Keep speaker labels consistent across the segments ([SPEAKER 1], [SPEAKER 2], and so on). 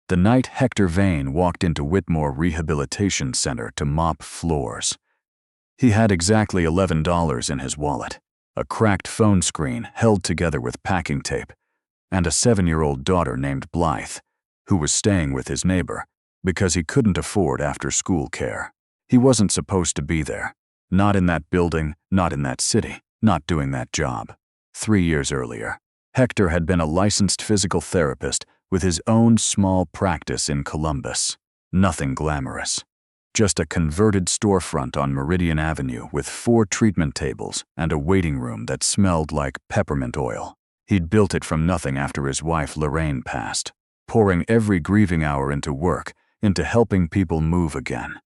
[SPEAKER 1] The night Hector Vane walked into Whitmore Rehabilitation Center to mop floors. He had exactly $11 in his wallet, a cracked phone screen held together with packing tape, and a 7-year-old daughter named Blythe, who was staying with his neighbor because he couldn't afford after-school care. He wasn't supposed to be there. Not in that building, not in that city, not doing that job. 3 years earlier, Hector had been a licensed physical therapist with his own small practice in Columbus. Nothing glamorous. Just a converted storefront on Meridian Avenue with 4 treatment tables and a waiting room that smelled like peppermint oil. He'd built it from nothing after his wife Lorraine passed, pouring every grieving hour into work, into helping people move again.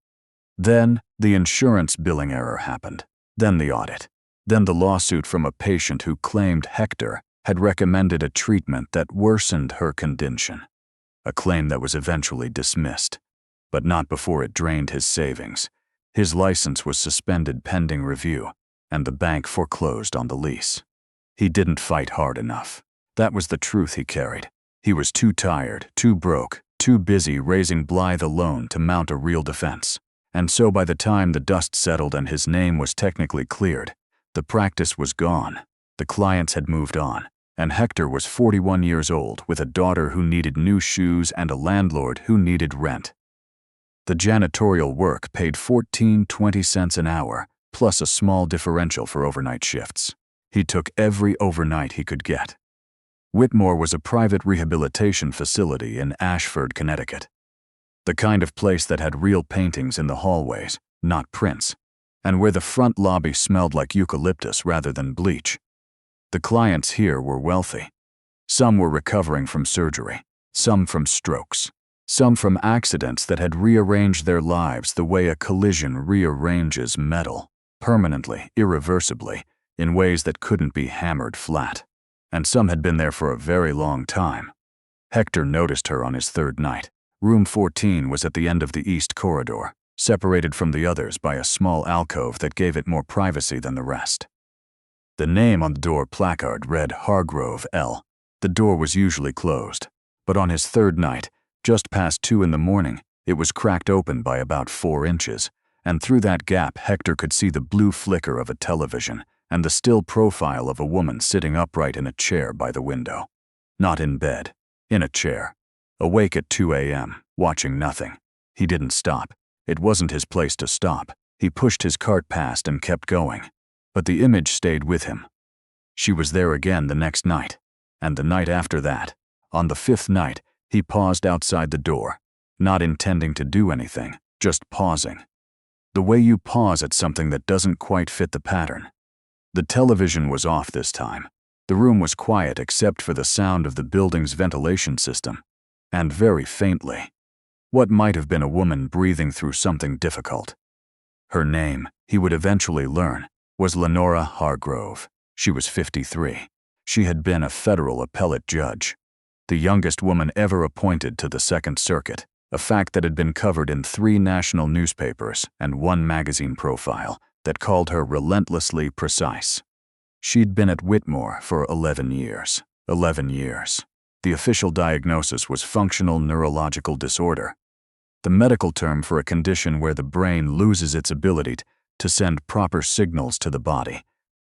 [SPEAKER 1] Then the insurance billing error happened. Then the audit. Then the lawsuit from a patient who claimed Hector had recommended a treatment that worsened her condition. A claim that was eventually dismissed, but not before it drained his savings. His license was suspended pending review, and the bank foreclosed on the lease. He didn't fight hard enough. That was the truth he carried. He was too tired, too broke, too busy raising Blythe alone to mount a real defense. And so by the time the dust settled and his name was technically cleared, the practice was gone. The clients had moved on, and Hector was 41 years old with a daughter who needed new shoes and a landlord who needed rent. The janitorial work paid 14-20 cents an hour, plus a small differential for overnight shifts. He took every overnight he could get. Whitmore was a private rehabilitation facility in Ashford, Connecticut. The kind of place that had real paintings in the hallways, not prints, and where the front lobby smelled like eucalyptus rather than bleach. The clients here were wealthy. Some were recovering from surgery, some from strokes, some from accidents that had rearranged their lives the way a collision rearranges metal, permanently, irreversibly, in ways that couldn't be hammered flat. And some had been there for a very long time. Hector noticed her on his 3rd night. Room 14 was at the end of the east corridor, separated from the others by a small alcove that gave it more privacy than the rest. The name on the door placard read Hargrove L. The door was usually closed, but on his 3rd night, just past 2 in the morning, it was cracked open by about 4 inches, and through that gap Hector could see the blue flicker of a television and the still profile of a woman sitting upright in a chair by the window. Not in bed, in a chair. Awake at 2 a.m., watching nothing. He didn't stop. It wasn't his place to stop. He pushed his cart past and kept going. But the image stayed with him. She was there again the next night, and the night after that. On the 5th night, he paused outside the door, not intending to do anything, just pausing. The way you pause at something that doesn't quite fit the pattern. The television was off this time. The room was quiet except for the sound of the building's ventilation system, and very faintly. What might have been a woman breathing through something difficult. Her name, he would eventually learn, was Lenora Hargrove. She was 53. She had been a federal appellate judge, the youngest woman ever appointed to the Second Circuit, a fact that had been covered in 3 national newspapers and 1 magazine profile that called her relentlessly precise. She'd been at Whitmore for 11 years. 11 years. The official diagnosis was functional neurological disorder, the medical term for a condition where the brain loses its ability to send proper signals to the body,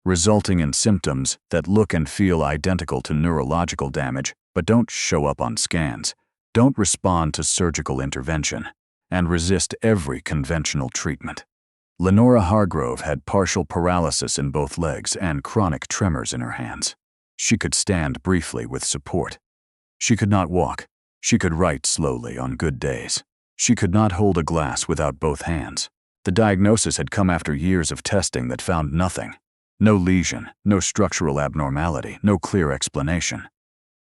[SPEAKER 1] resulting in symptoms that look and feel identical to neurological damage but don't show up on scans, don't respond to surgical intervention, and resist every conventional treatment. Lenora Hargrove had partial paralysis in both legs and chronic tremors in her hands. She could stand briefly with support. She could not walk. She could write slowly on good days. She could not hold a glass without both hands. The diagnosis had come after years of testing that found nothing. No lesion, no structural abnormality, no clear explanation.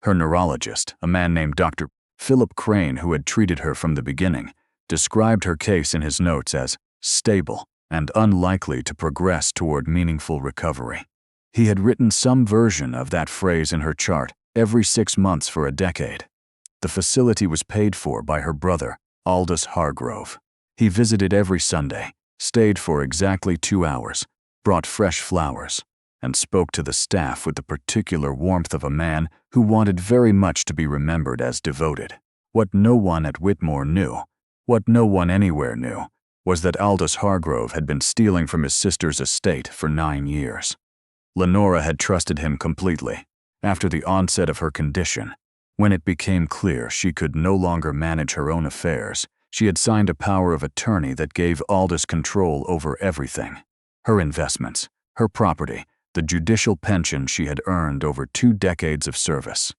[SPEAKER 1] Her neurologist, a man named Dr. Philip Crane, who had treated her from the beginning, described her case in his notes as stable and unlikely to progress toward meaningful recovery. He had written some version of that phrase in her chart every 6 months for a decade. The facility was paid for by her brother, Aldous Hargrove. He visited every Sunday, stayed for exactly 2 hours, brought fresh flowers, and spoke to the staff with the particular warmth of a man who wanted very much to be remembered as devoted. What no one at Whitmore knew, what no one anywhere knew, was that Aldous Hargrove had been stealing from his sister's estate for 9 years. Lenora had trusted him completely. After the onset of her condition, when it became clear she could no longer manage her own affairs, she had signed a power of attorney that gave Aldous control over everything. Her investments, her property, the judicial pension she had earned over 2 decades of service.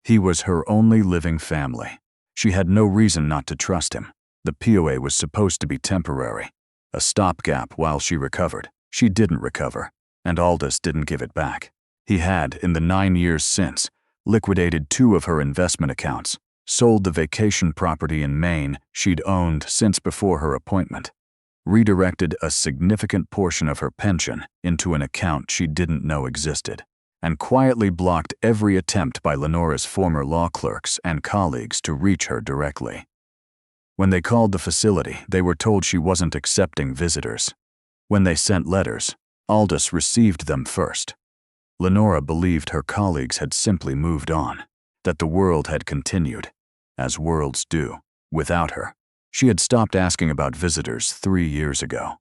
[SPEAKER 1] He was her only living family. She had no reason not to trust him. The POA was supposed to be temporary, a stopgap while she recovered. She didn't recover, and Aldous didn't give it back. He had, in the 9 years since, liquidated 2 of her investment accounts, sold the vacation property in Maine she'd owned since before her appointment, redirected a significant portion of her pension into an account she didn't know existed, and quietly blocked every attempt by Lenora's former law clerks and colleagues to reach her directly. When they called the facility, they were told she wasn't accepting visitors. When they sent letters, Aldous received them first. Lenora believed her colleagues had simply moved on, that the world had continued, as worlds do, without her. She had stopped asking about visitors 3 years ago.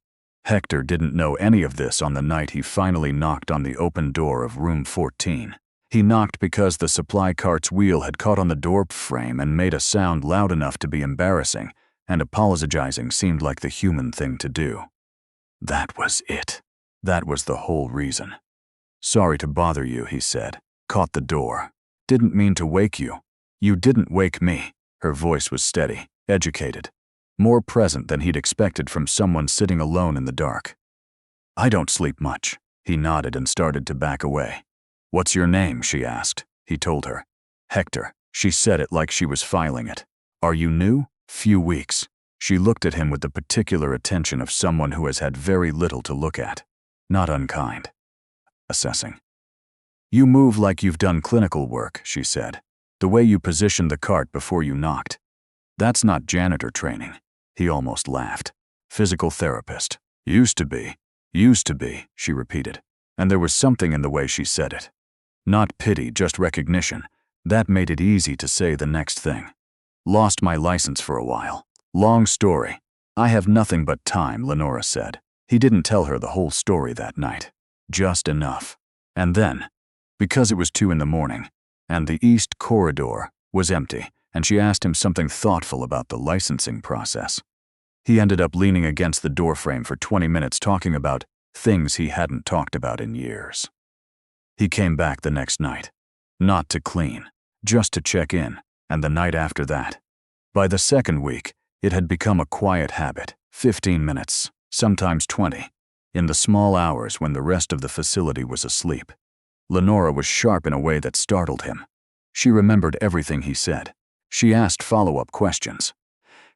[SPEAKER 1] Hector didn't know any of this on the night he finally knocked on the open door of room 14. He knocked because the supply cart's wheel had caught on the door frame and made a sound loud enough to be embarrassing, and apologizing seemed like the human thing to do. That was it. That was the whole reason. "Sorry to bother you," he said. "Caught the door. Didn't mean to wake you." "You didn't wake me." Her voice was steady, educated, more present than he'd expected from someone sitting alone in the dark. "I don't sleep much." He nodded and started to back away. "What's your name?" she asked. He told her. "Hector." She said it like she was filing it. "Are you new?" "Few weeks." She looked at him with the particular attention of someone who has had very little to look at. Not unkind. Assessing. "You move like you've done clinical work," she said. "The way you positioned the cart before you knocked. That's not janitor training." He almost laughed. "Physical therapist. Used to be, she repeated. And there was something in the way she said it. Not pity, just recognition. That made it easy to say the next thing. "Lost my license for a while. Long story." "I have nothing but time," Lenora said. He didn't tell her the whole story that night. Just enough. And then, because it was 2 in the morning, and the east corridor was empty, and she asked him something thoughtful about the licensing process, he ended up leaning against the doorframe for 20 minutes talking about things he hadn't talked about in years. He came back the next night. Not to clean, just to check in, and the night after that. By the second week, it had become a quiet habit, 15 minutes, sometimes 20, in the small hours when the rest of the facility was asleep. Lenora was sharp in a way that startled him. She remembered everything he said. She asked follow-up questions.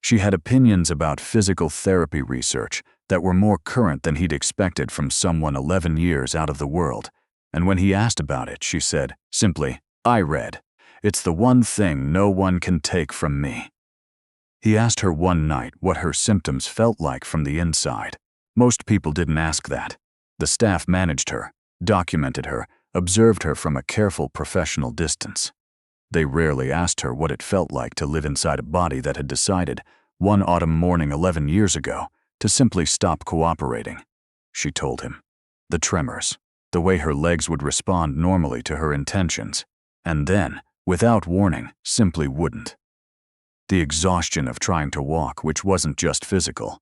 [SPEAKER 1] She had opinions about physical therapy research that were more current than he'd expected from someone 11 years out of the world, and when he asked about it, she said, simply, "I read. It's the one thing no one can take from me." He asked her one night what her symptoms felt like from the inside. Most people didn't ask that. The staff managed her, documented her, observed her from a careful professional distance. They rarely asked her what it felt like to live inside a body that had decided, one autumn morning 11 years ago, to simply stop cooperating. She told him. The tremors, the way her legs would respond normally to her intentions, and then, without warning, simply wouldn't. The exhaustion of trying to walk, which wasn't just physical.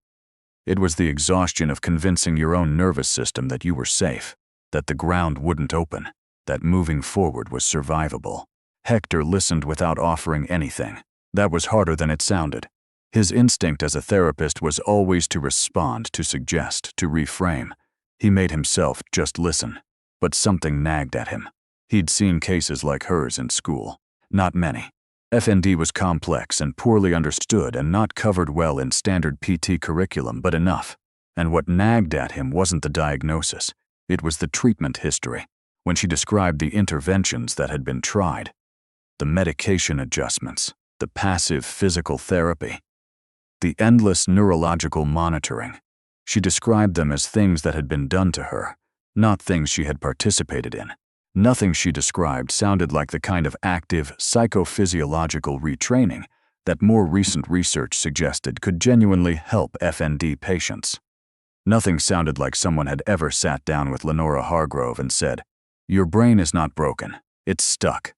[SPEAKER 1] It was the exhaustion of convincing your own nervous system that you were safe, that the ground wouldn't open, that moving forward was survivable. Hector listened without offering anything. That was harder than it sounded. His instinct as a therapist was always to respond, to suggest, to reframe. He made himself just listen. But something nagged at him. He'd seen cases like hers in school. Not many. FND was complex and poorly understood and not covered well in standard PT curriculum, but enough. And what nagged at him wasn't the diagnosis. It was the treatment history. When she described the interventions that had been tried, the medication adjustments, the passive physical therapy, the endless neurological monitoring. She described them as things that had been done to her, not things she had participated in. Nothing she described sounded like the kind of active psychophysiological retraining that more recent research suggested could genuinely help FND patients. Nothing sounded like someone had ever sat down with Lenora Hargrove and said, "Your brain is not broken, it's stuck.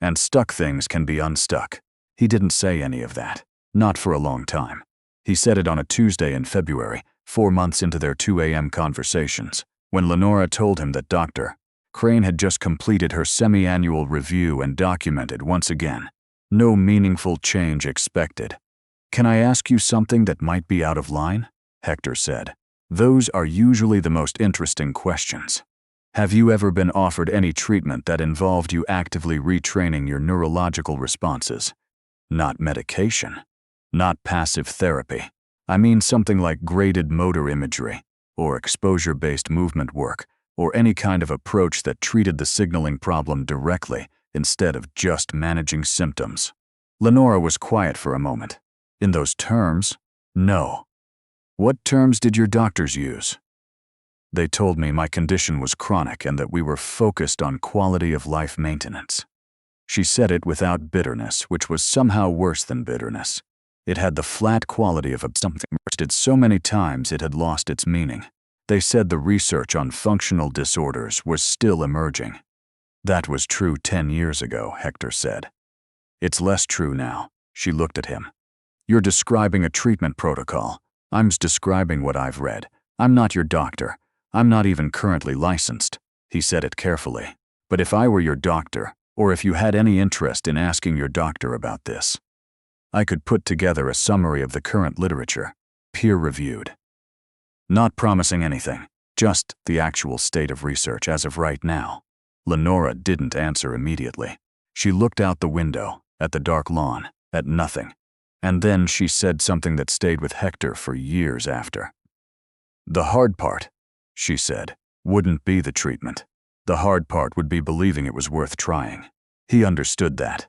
[SPEAKER 1] And stuck things can be unstuck." He didn't say any of that. Not for a long time. He said it on a Tuesday in February, 4 months into their 2 a.m. conversations, when Lenora told him that Dr. Crane had just completed her semi-annual review and documented once again. No meaningful change expected. "Can I ask you something that might be out of line?" Hector said. "Those are usually the most interesting questions. Have you ever been offered any treatment that involved you actively retraining your neurological responses? Not medication. Not passive therapy. I mean something like graded motor imagery, or exposure-based movement work, or any kind of approach that treated the signaling problem directly instead of just managing symptoms." Lenora was quiet for a moment. "In those terms, no." "What terms did your doctors use?" "They told me my condition was chronic and that we were focused on quality of life maintenance." She said it without bitterness, which was somehow worse than bitterness. It had the flat quality of something repeated so many times it had lost its meaning. They said the research on functional disorders was still emerging. "That was true 10 years ago," Hector said. "It's less true now." She looked at him. "You're describing a treatment protocol. I'm describing what I've read. I'm not your doctor. I'm not even currently licensed." He said it carefully. "But if I were your doctor, or if you had any interest in asking your doctor about this, I could put together a summary of the current literature, peer-reviewed. Not promising anything, just the actual state of research as of right now." Lenora didn't answer immediately. She looked out the window, at the dark lawn, at nothing. And then she said something that stayed with Hector for years after. "The hard part," she said, "wouldn't be the treatment. The hard part would be believing it was worth trying." He understood that.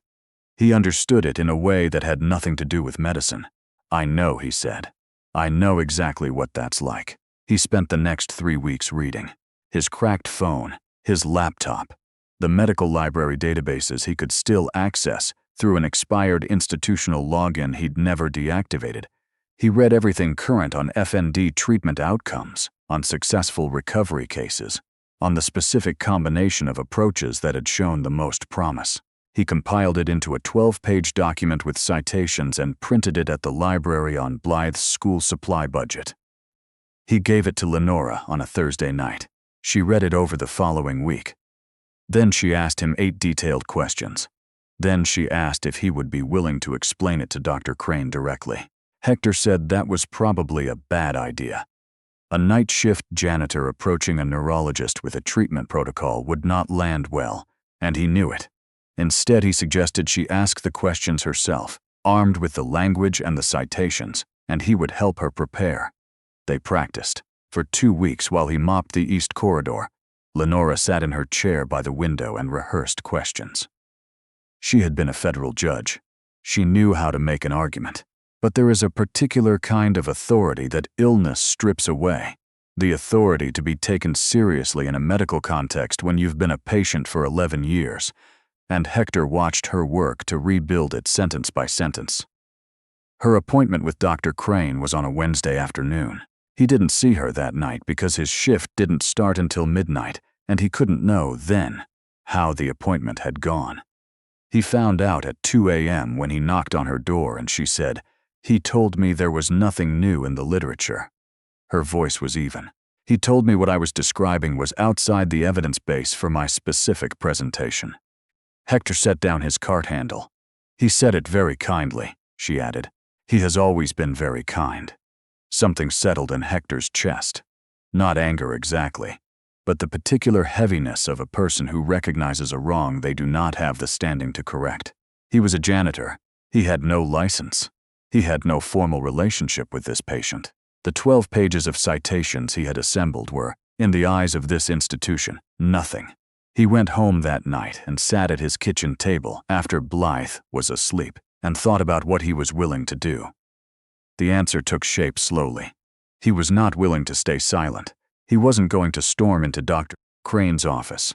[SPEAKER 1] He understood it in a way that had nothing to do with medicine. "I know," he said. "I know exactly what that's like." He spent the next 3 weeks reading. His cracked phone, his laptop, the medical library databases he could still access through an expired institutional login he'd never deactivated. He read everything current on FND treatment outcomes, on successful recovery cases, on the specific combination of approaches that had shown the most promise. He compiled it into a 12-page document with citations and printed it at the library on Blythe's school supply budget. He gave it to Lenora on a Thursday night. She read it over the following week. Then she asked him 8 detailed questions. Then she asked if he would be willing to explain it to Dr. Crane directly. Hector said that was probably a bad idea. A night shift janitor approaching a neurologist with a treatment protocol would not land well, and he knew it. Instead, he suggested she ask the questions herself, armed with the language and the citations, and he would help her prepare. They practiced. For 2 weeks while he mopped the east corridor, Lenora sat in her chair by the window and rehearsed questions. She had been a federal judge. She knew how to make an argument. But there is a particular kind of authority that illness strips away. The authority to be taken seriously in a medical context when you've been a patient for 11 years. And Hector watched her work to rebuild it sentence by sentence. Her appointment with Dr. Crane was on a Wednesday afternoon. He didn't see her that night because his shift didn't start until midnight, and he couldn't know then how the appointment had gone. He found out at 2 a.m. when he knocked on her door and she said, "He told me there was nothing new in the literature." Her voice was even. "He told me what I was describing was outside the evidence base for my specific presentation." Hector set down his cart handle. "He said it very kindly," she added. "He has always been very kind." Something settled in Hector's chest. Not anger exactly, but the particular heaviness of a person who recognizes a wrong they do not have the standing to correct. He was a janitor. He had no license. He had no formal relationship with this patient. The 12 pages of citations he had assembled were, in the eyes of this institution, nothing. He went home that night and sat at his kitchen table after Blythe was asleep and thought about what he was willing to do. The answer took shape slowly. He was not willing to stay silent. He wasn't going to storm into Dr. Crane's office.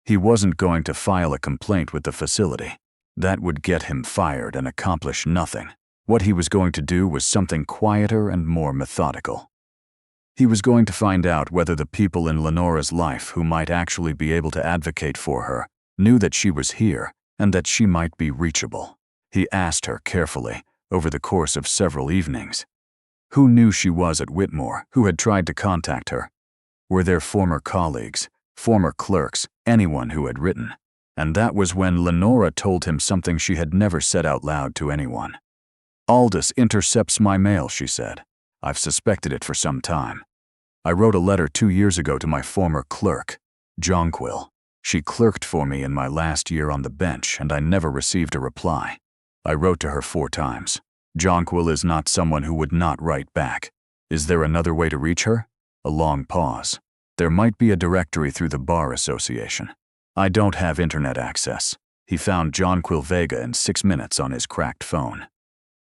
[SPEAKER 1] He wasn't going to file a complaint with the facility. That would get him fired and accomplish nothing. What he was going to do was something quieter and more methodical. He was going to find out whether the people in Lenora's life who might actually be able to advocate for her knew that she was here and that she might be reachable. He asked her carefully, over the course of several evenings. Who knew she was at Whitmore, who had tried to contact her? Were there former colleagues, former clerks, anyone who had written? And that was when Lenora told him something she had never said out loud to anyone. "Aldous intercepts my mail," she said. "I've suspected it for some time. I wrote a letter 2 years ago to my former clerk, Jonquil. She clerked for me in my last year on the bench, and I never received a reply. I wrote to her 4 times. Jonquil is not someone who would not write back. Is there another way to reach her?" A long pause. "There might be a directory through the Bar Association. I don't have internet access." He found Jonquil Vega in 6 minutes on his cracked phone.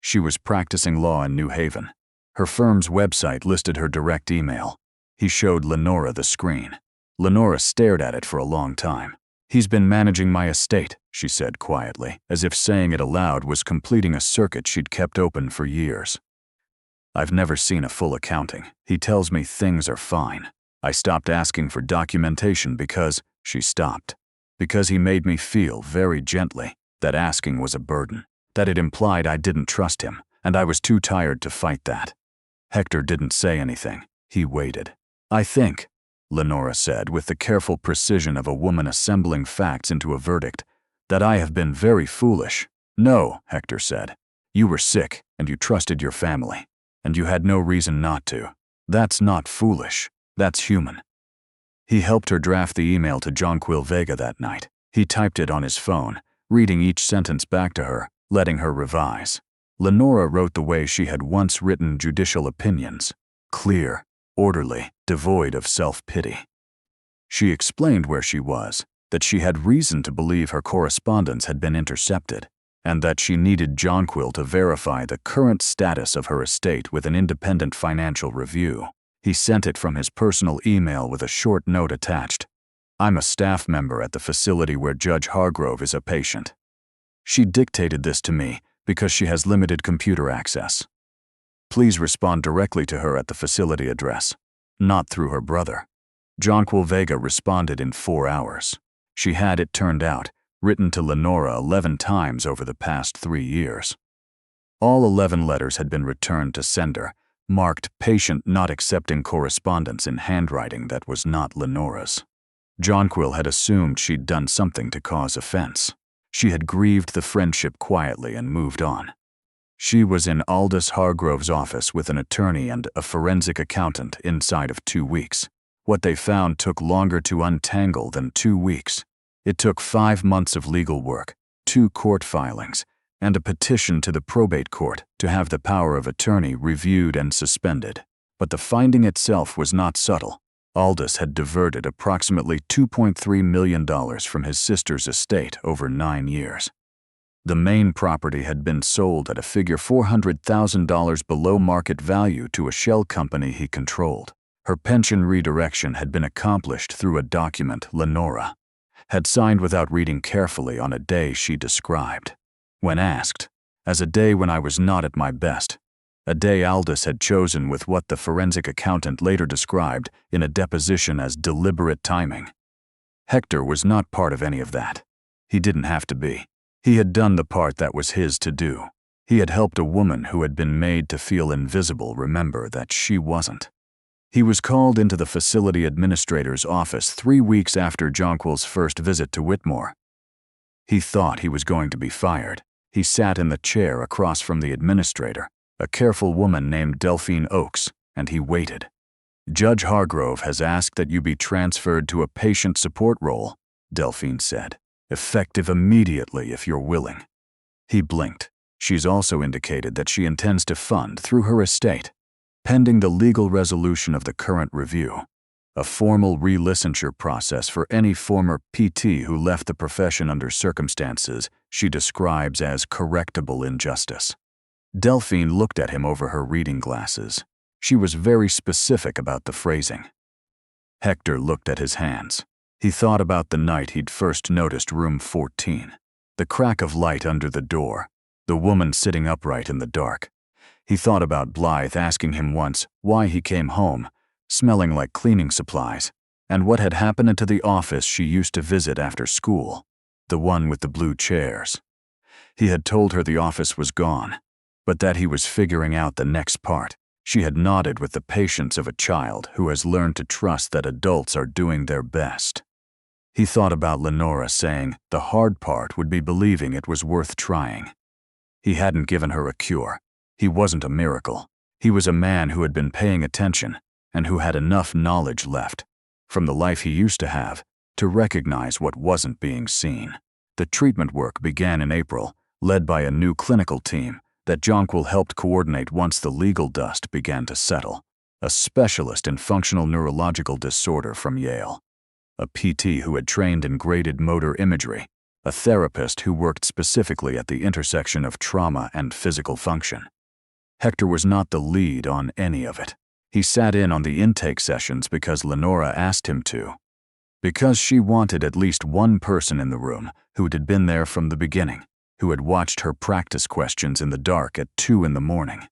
[SPEAKER 1] She was practicing law in New Haven. Her firm's website listed her direct email. He showed Lenora the screen. Lenora stared at it for a long time. "He's been managing my estate," she said quietly, as if saying it aloud was completing a circuit she'd kept open for years. "I've never seen a full accounting. He tells me things are fine. I stopped asking for documentation because," she stopped, "because he made me feel very gently that asking was a burden, that it implied I didn't trust him, and I was too tired to fight that." Hector didn't say anything. He waited. "I think," Lenora said with the careful precision of a woman assembling facts into a verdict, "that I have been very foolish." "No," Hector said. "You were sick, and you trusted your family, and you had no reason not to. That's not foolish. That's human." He helped her draft the email to Jonquil Vega that night. He typed it on his phone, reading each sentence back to her, letting her revise. Lenora wrote the way she had once written judicial opinions. Clear, orderly, devoid of self-pity. She explained where she was, that she had reason to believe her correspondence had been intercepted, and that she needed Jonquil to verify the current status of her estate with an independent financial review. He sent it from his personal email with a short note attached. "I'm a staff member at the facility where Judge Hargrove is a patient. She dictated this to me because she has limited computer access. Please respond directly to her at the facility address, not through her brother." Jonquil Vega responded in 4 hours. She had, it turned out, written to Lenora 11 times over the past 3 years. All 11 letters had been returned to sender, marked patient not accepting correspondence in handwriting that was not Lenora's. Jonquil had assumed she'd done something to cause offense. She had grieved the friendship quietly and moved on. She was in Aldous Hargrove's office with an attorney and a forensic accountant inside of 2 weeks. What they found took longer to untangle than 2 weeks. It took 5 months of legal work, 2 court filings, and a petition to the probate court to have the power of attorney reviewed and suspended. But the finding itself was not subtle. Aldous had diverted approximately $2.3 million from his sister's estate over 9 years. The main property had been sold at a figure $400,000 below market value to a shell company he controlled. Her pension redirection had been accomplished through a document Lenora had signed without reading carefully on a day she described. When asked, "As a day when I was not at my best," a day Aldous had chosen with what the forensic accountant later described in a deposition as deliberate timing. Hector was not part of any of that. He didn't have to be. He had done the part that was his to do. He had helped a woman who had been made to feel invisible remember that she wasn't. He was called into the facility administrator's office 3 weeks after Jonquil's first visit to Whitmore. He thought he was going to be fired. He sat in the chair across from the administrator, a careful woman named Delphine Oakes, and he waited. "Judge Hargrove has asked that you be transferred to a patient support role," Delphine said, "effective immediately if you're willing." He blinked. "She's also indicated that she intends to fund through her estate, pending the legal resolution of the current review, a formal relicensure process for any former PT who left the profession under circumstances she describes as correctable injustice." Delphine looked at him over her reading glasses. She was very specific about the phrasing. Hector looked at his hands. He thought about the night he'd first noticed room 14. The crack of light under the door, the woman sitting upright in the dark. He thought about Blythe asking him once why he came home, smelling like cleaning supplies, and what had happened to the office she used to visit after school, the one with the blue chairs. He had told her the office was gone, but that he was figuring out the next part. She had nodded with the patience of a child who has learned to trust that adults are doing their best. He thought about Lenora saying the hard part would be believing it was worth trying. He hadn't given her a cure. He wasn't a miracle. He was a man who had been paying attention and who had enough knowledge left, from the life he used to have, to recognize what wasn't being seen. The treatment work began in April, led by a new clinical team that Jonquil helped coordinate once the legal dust began to settle. A specialist in functional neurological disorder from Yale, a PT who had trained in graded motor imagery, a therapist who worked specifically at the intersection of trauma and physical function. Hector was not the lead on any of it. He sat in on the intake sessions because Lenora asked him to. Because she wanted at least one person in the room who had been there from the beginning, who had watched her practice questions in the dark at 2 in the morning.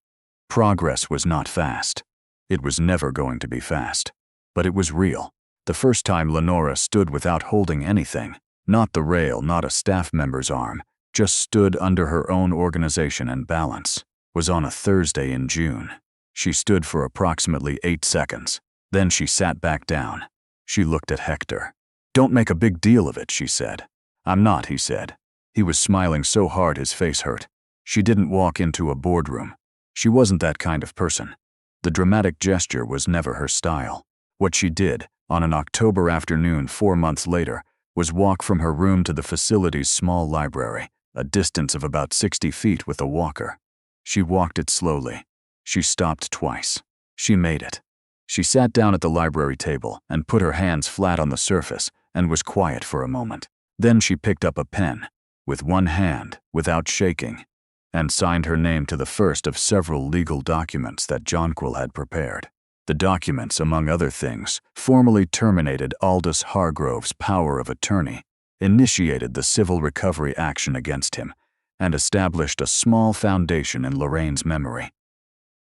[SPEAKER 1] Progress was not fast. It was never going to be fast. But it was real. The first time Lenora stood without holding anything, not the rail, not a staff member's arm, just stood under her own organization and balance, was on a Thursday in June. She stood for approximately 8 seconds. Then she sat back down. She looked at Hector. "Don't make a big deal of it," she said. "I'm not," he said. He was smiling so hard his face hurt. She didn't walk into a boardroom. She wasn't that kind of person. The dramatic gesture was never her style. What she did, on an October afternoon 4 months later, was walk from her room to the facility's small library, a distance of about 60 feet with a walker. She walked it slowly. She stopped twice. She made it. She sat down at the library table and put her hands flat on the surface and was quiet for a moment. Then she picked up a pen, with one hand, without shaking, and signed her name to the first of several legal documents that Jonquil had prepared. The documents, among other things, formally terminated Aldous Hargrove's power of attorney, initiated the civil recovery action against him, and established a small foundation in Lorraine's memory.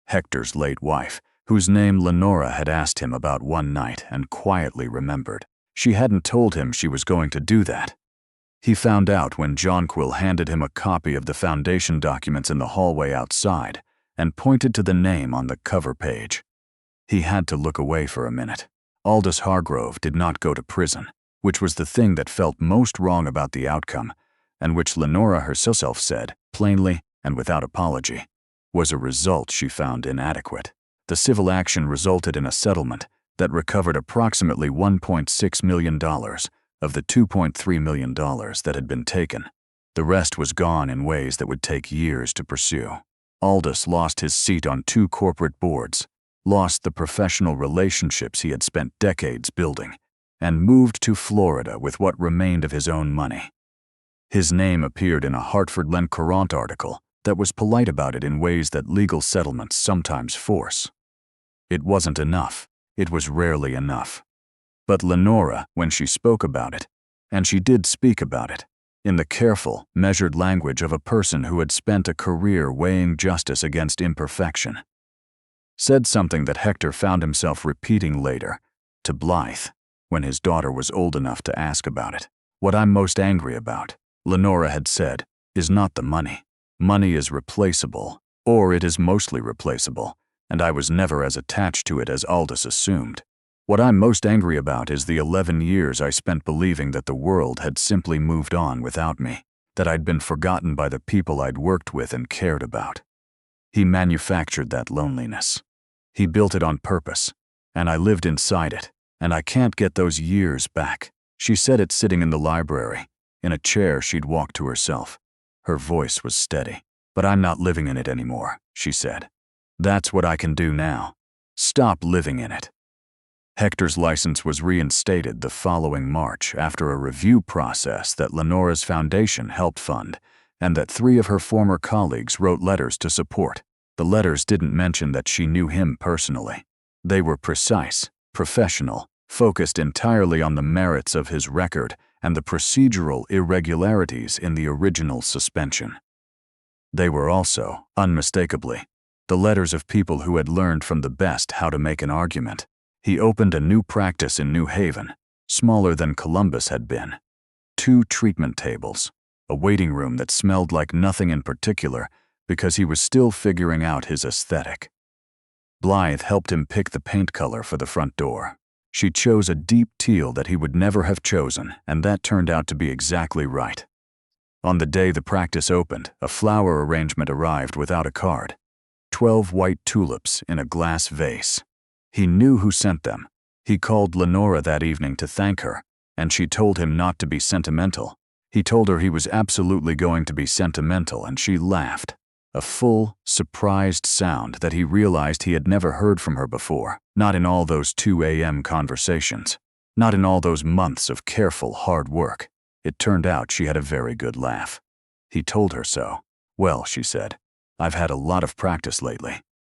[SPEAKER 1] Hector's late wife, whose name Lenora had asked him about one night and quietly remembered. She hadn't told him she was going to do that. He found out when Jonquil handed him a copy of the foundation documents in the hallway outside and pointed to the name on the cover page. He had to look away for a minute. Aldous Hargrove did not go to prison, which was the thing that felt most wrong about the outcome, and which Lenora herself said, plainly and without apology, was a result she found inadequate. The civil action resulted in a settlement that recovered approximately $1.6 million of the $2.3 million that had been taken. The rest was gone in ways that would take years to pursue. Aldous lost his seat on 2 corporate boards, lost the professional relationships he had spent decades building, and moved to Florida with what remained of his own money. His name appeared in a Hartford Courant article that was polite about it in ways that legal settlements sometimes force. It wasn't enough. It was rarely enough. But Lenora, when she spoke about it, and she did speak about it, in the careful, measured language of a person who had spent a career weighing justice against imperfection, said something that Hector found himself repeating later, to Blythe, when his daughter was old enough to ask about it. "What I'm most angry about," Lenora had said, "is not the money. Money is replaceable, or it is mostly replaceable, and I was never as attached to it as Aldous assumed. What I'm most angry about is the 11 years I spent believing that the world had simply moved on without me, that I'd been forgotten by the people I'd worked with and cared about." He manufactured that loneliness. He built it on purpose, and I lived inside it, and I can't get those years back. She said it sitting in the library, in a chair she'd walked to herself. Her voice was steady. "But I'm not living in it anymore," she said. "That's what I can do now. Stop living in it." Hector's license was reinstated the following March after a review process that Lenora's foundation helped fund, and that 3 of her former colleagues wrote letters to support. The letters didn't mention that she knew him personally. They were precise, professional, focused entirely on the merits of his record and the procedural irregularities in the original suspension. They were also, unmistakably, the letters of people who had learned from the best how to make an argument. He opened a new practice in New Haven, smaller than Columbus had been. 2 treatment tables, a waiting room that smelled like nothing in particular because he was still figuring out his aesthetic. Blythe helped him pick the paint color for the front door. She chose a deep teal that he would never have chosen, and that turned out to be exactly right. On the day the practice opened, a flower arrangement arrived without a card. 12 white tulips in a glass vase. He knew who sent them. He called Lenora that evening to thank her, and she told him not to be sentimental. He told her he was absolutely going to be sentimental, and she laughed. A full, surprised sound that he realized he had never heard from her before. Not in all those 2 a.m. conversations. Not in all those months of careful, hard work. It turned out she had a very good laugh. He told her so. "Well," she said, "I've had a lot of practice lately.